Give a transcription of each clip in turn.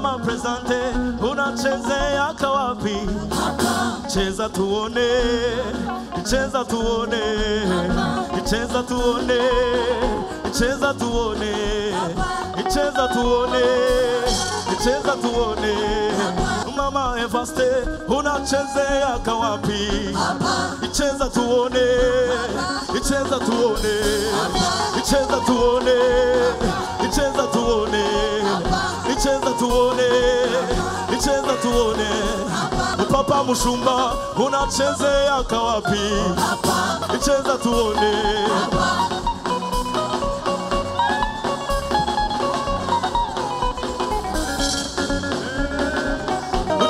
kama presente unachezea kawapi? Cheza tuone, cheza tuone, cheza tuone, cheza tuone, cheza tuone, cheza tuone. Mama Evaste unachezea kawapi? Cheza tuone, cheza tuone, cheza tuone, cheza tuone, cheza tuone, cheza tuone. Papa Mushumba unachezea kawapi? Cheza tuone.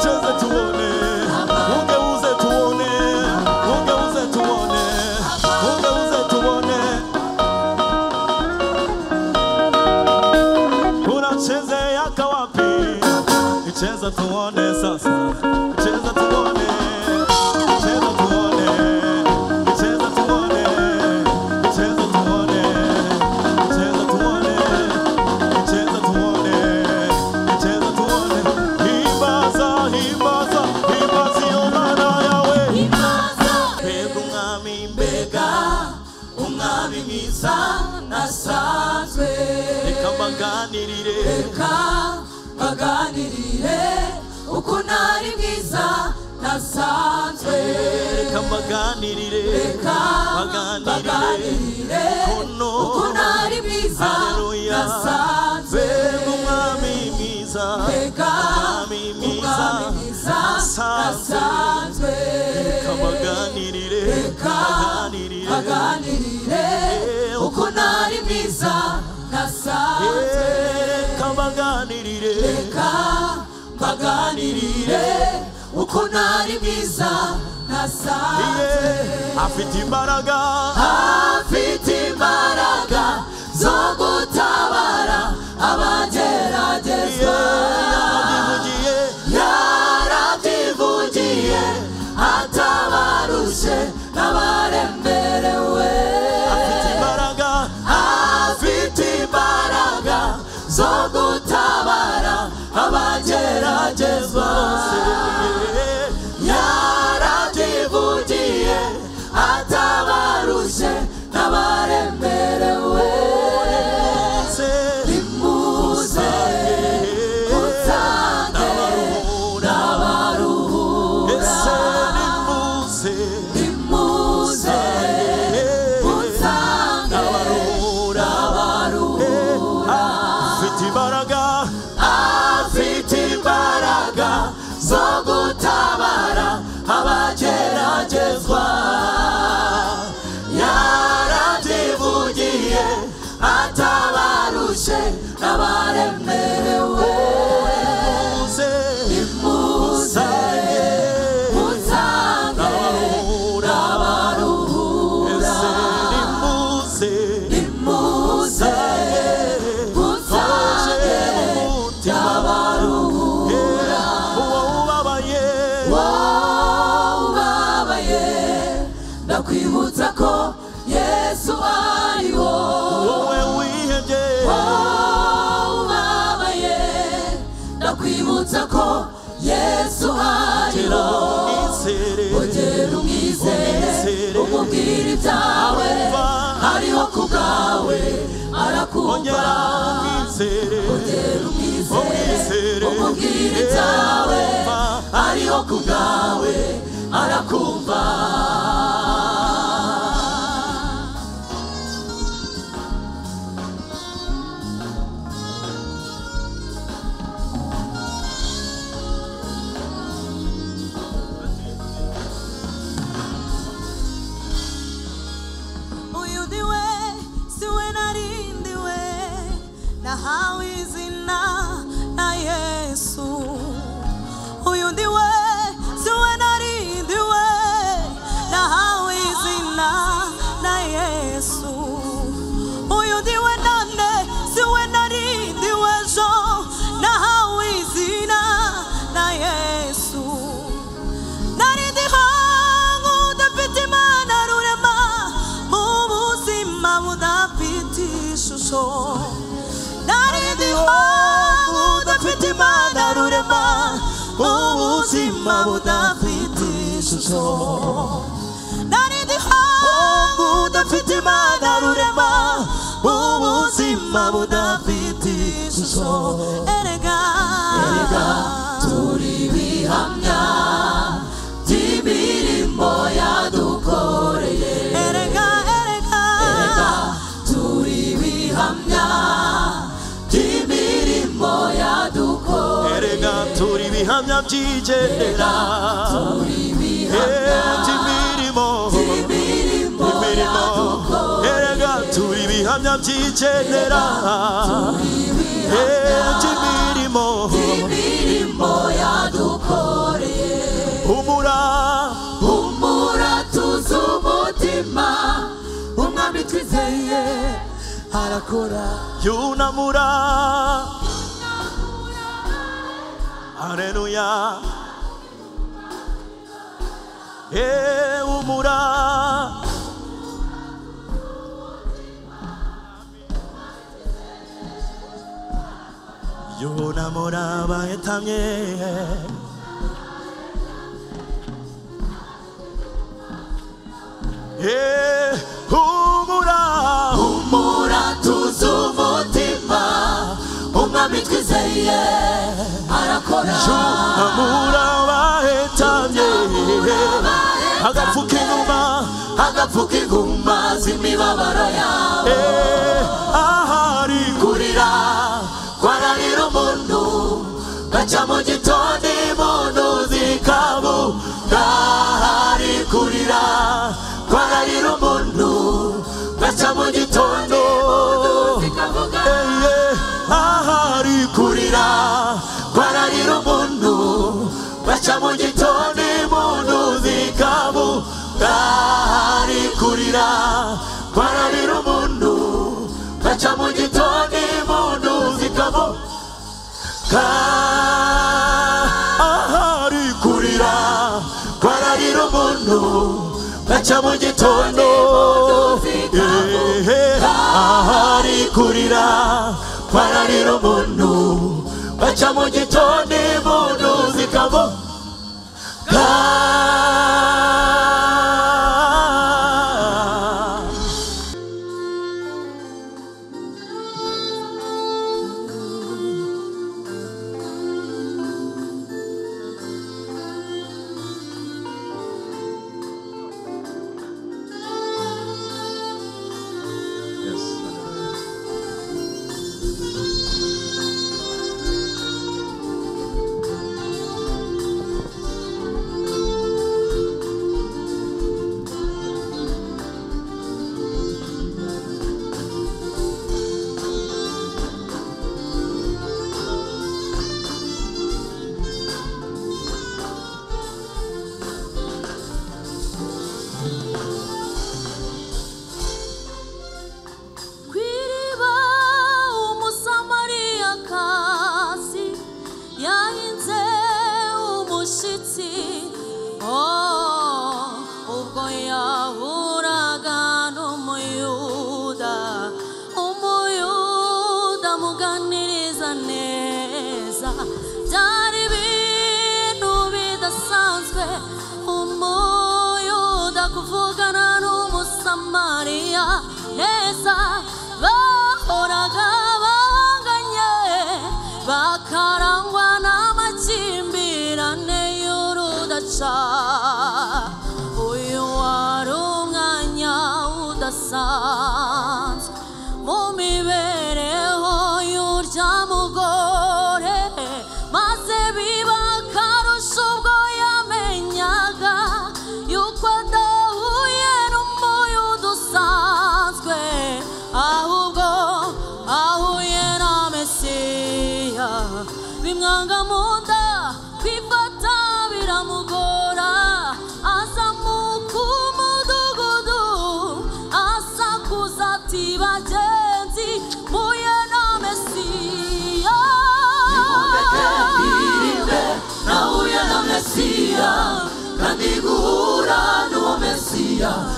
Cheza tuone. Ungeuze tuone. Ungeuze tuone. Ungeuze tuone. Unachezea kawapi? Cheza tuone sasa. Cheza tuone. Cheza tuone. Cheza tuone. Cheza tuone. Cheza tuone. Cheza tuone. Cheza tuone. Hibaza, hibaza, hibazi omana yawe. Hibaza. Mbega umwami, mbega umwami mwiza nasanzwe. Reka mbaganirire. Reka mbaganirire uko nari mwiza nasanzwe. Reka mbaganirire. Reka mbaganirire uko nari mwiza nasanzwe. Mbega umwami mwiza. Mbega umwami mwiza nasanzwe. Reka mbaganirire. Reka mbaganirire uko nari mwiza nasanzwe. Reka mbaganirire. Reka mbaganirire uko nari mwiza nasanzwe. Afite imbaraga. Afite imbaraga zo gutabara abageragezwa. Yarabyivugiye atabarushe n'abaremerewe. Afite imbaraga. Afite imbaraga zo gutabara abageragezwa. Yarabyivugiye atabarushe n'abaremerewe. Nimuze musange n'abaruhura. Nimuze musange n'abaruhura. Afite imbaraga. Afite imbaraga zo gutabara abageragezwa. Yarabyivugiye atabarushe n'abaremerewe. Nimuze musange n'abaruhura. Nimuze musange n'abaruhura. Ubabaye ndakwibutsa ko Yesu ariho. Wowe wihebye. Ubabaye ndakwibutsa ko Yesu ariho. Ongera umwizere umubwire ibyawe ariho ku bwawe arakumva. Ongera umwizere umubwire ibyawe ariho ku bwawe arakumva. Uyudiwe siwe narindiwe nahawe izina na Yesu. Uyudiwe siwe narindiwe nahawe izina na Yesu. Uyudiwe nande siwe narindiwe jo nahawe izina na Yesu. Narindiho udafite Imana rurema mu buzima budafite ishusho. Narindiho udafite Imana budafite ishusho narindiho budafite Imana rurema ubuzima budafite ishusho erega turi bihamya by'imirimo yadukoreye erega turi bihamya by'imirimo yadukoreye erega turi bihamya by'igendera by'imirimo erega turi bihamya by'igendera by'imirimo yadukoreye humura tuzi umutima umwami twizeye arakora yunamura haleluya humura yunamura bahetamye humura tuzi umutima umwami twizeye arakora yunamura bahetamye agapfuka inguma z'imibabaro yawe ahari kurira kwararira umuntu gaca mu gitondo impundu zikavuga ahari kurira kwararira umuntu gaca mu gitondo ahari kurira kwararira umuntu gaca mu gitondo impundu zikavuga ahari kurira kwararira umuntu gaca mu gitondo impundu zikavuga ahari kurira kwararira umuntu gaca mu gitondo ahari kurira kwararira umuntu gaca mu gitondo impundu zikavuga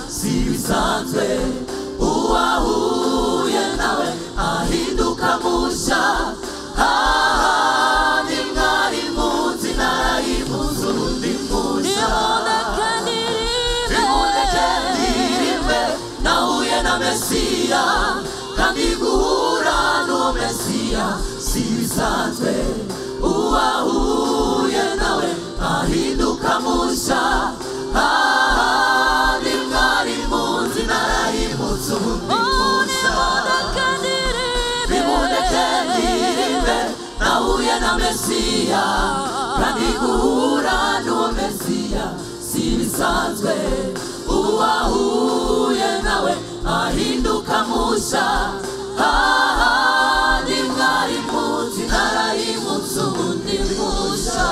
sibisanzwe uwahuye nawe ahinduka musha ni mwari muzi narayimuzi undi Mesia si bisanzwe uwahuye nawe ahinduka musha ni mwari munzi narahimutse ubundi musha bibonekanirimbe nahuye na Mesia kandi guhura n'uwo Mesia si bisanzwe uwahuye nawe ahinduka musha ni mwari munzi narahimutse ubundi musha.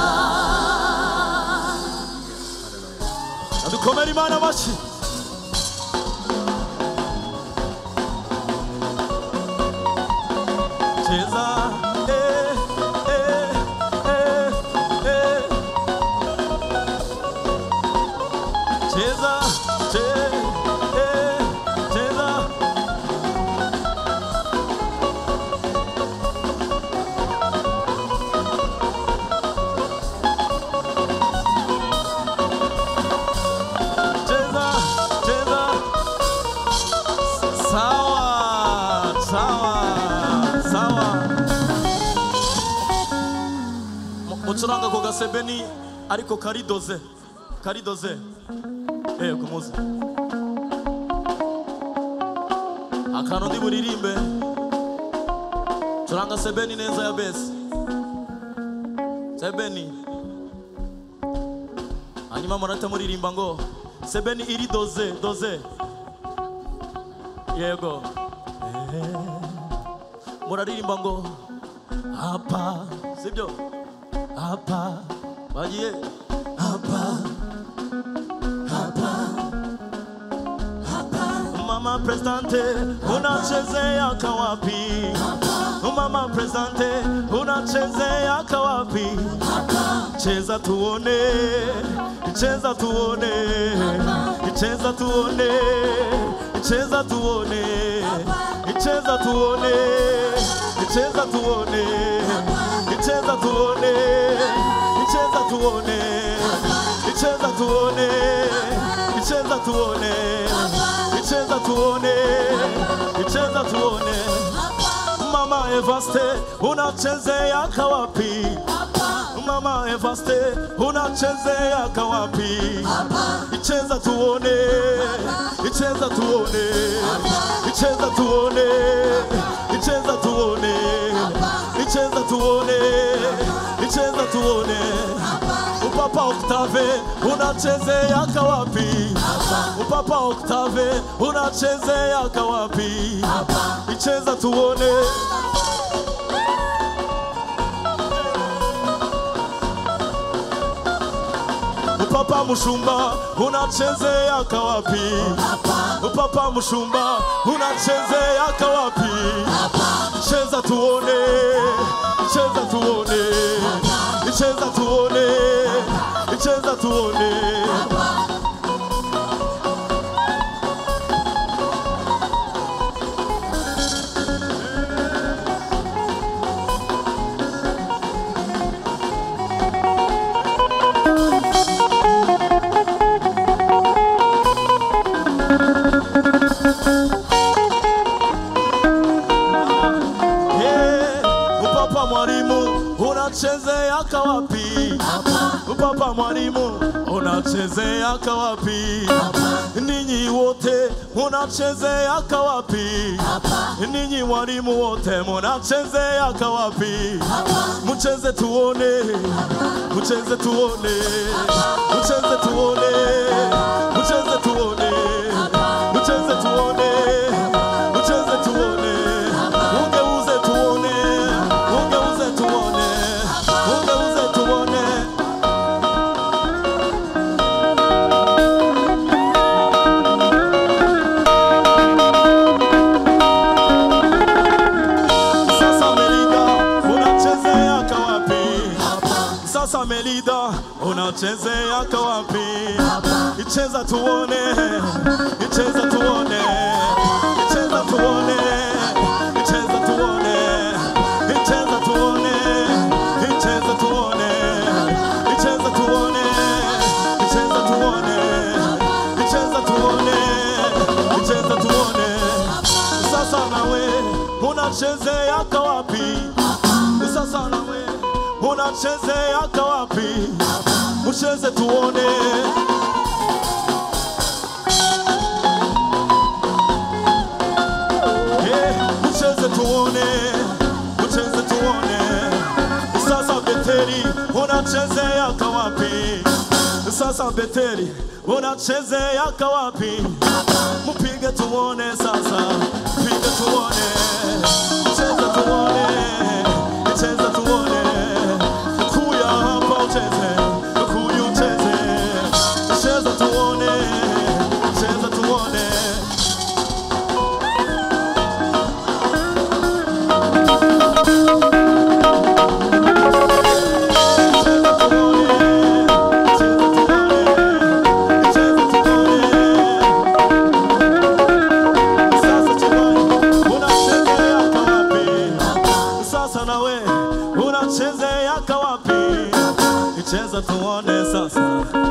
Dukomere Imana amashyi. Cheza cheza cheza Mucuranga ko gasebeni ariko karidoze kumuzi akantu ndi buririmbe curanga sebeni neza ya besi sebeni hanyuma murate muririmba ngo sebeni iri doze yego muraririmba ngo apa sibyo apa bagiye apa Mama Presidente unachezea kawapi Mama Presidente unachezea kawapi Cheza tuone cheza tuone cheza tuone cheza tuone cheza tuone cheza tuone cheza tuone cheza tuone cheza tuone cheza tuone cheza tuone cheza tuone Mama Evaste unachezea kawapi Mama Evaste unachezea kawapi cheza tuone cheza tuone cheza tuone cheza tuone cheza tuone cheza tuone Papa Octave unachezea kawapi Papa Octave unachezea kawapi cheza tuone Papa Mushumba unachezea kawapi Papa Mushumba unachezea kawapi cheza tuone cheza tuone cheza tuone cheza tuone Papa mwalimu unachezea kawapi Papa mwalimu unachezea kawapi ninyi wote unachezea kawapi ninyi walimu wote unachezea kawapi mcheze tuone mcheze tuone mcheze tuone mcheze tuone mcheze tuone mcheze tuone ungeuze tuone ungeuze tuone ungeuze tuone Sasa Melida unachezea kawapi cheza tuone cheza tuone cheza tuone cheza tuone cheza tuone cheza tuone cheza tuone cheza tuone cheza tuone cheza tuone sasa nawe unachezea kawapi unachezea kawapi? Ucheze tuone. Ucheze tuone, ucheze tuone. Sasa Beteli unachezea kawapi? Sasa Beteli unachezea kawapi? Mpige tuone sasa, mpige tuone. Cheza tuone, cheza tuone. Kuya hapa ucheze, kuya ucheze. Cheza tuone, cheza tuone. Unachezea kawapi? Cheza tuone sasa.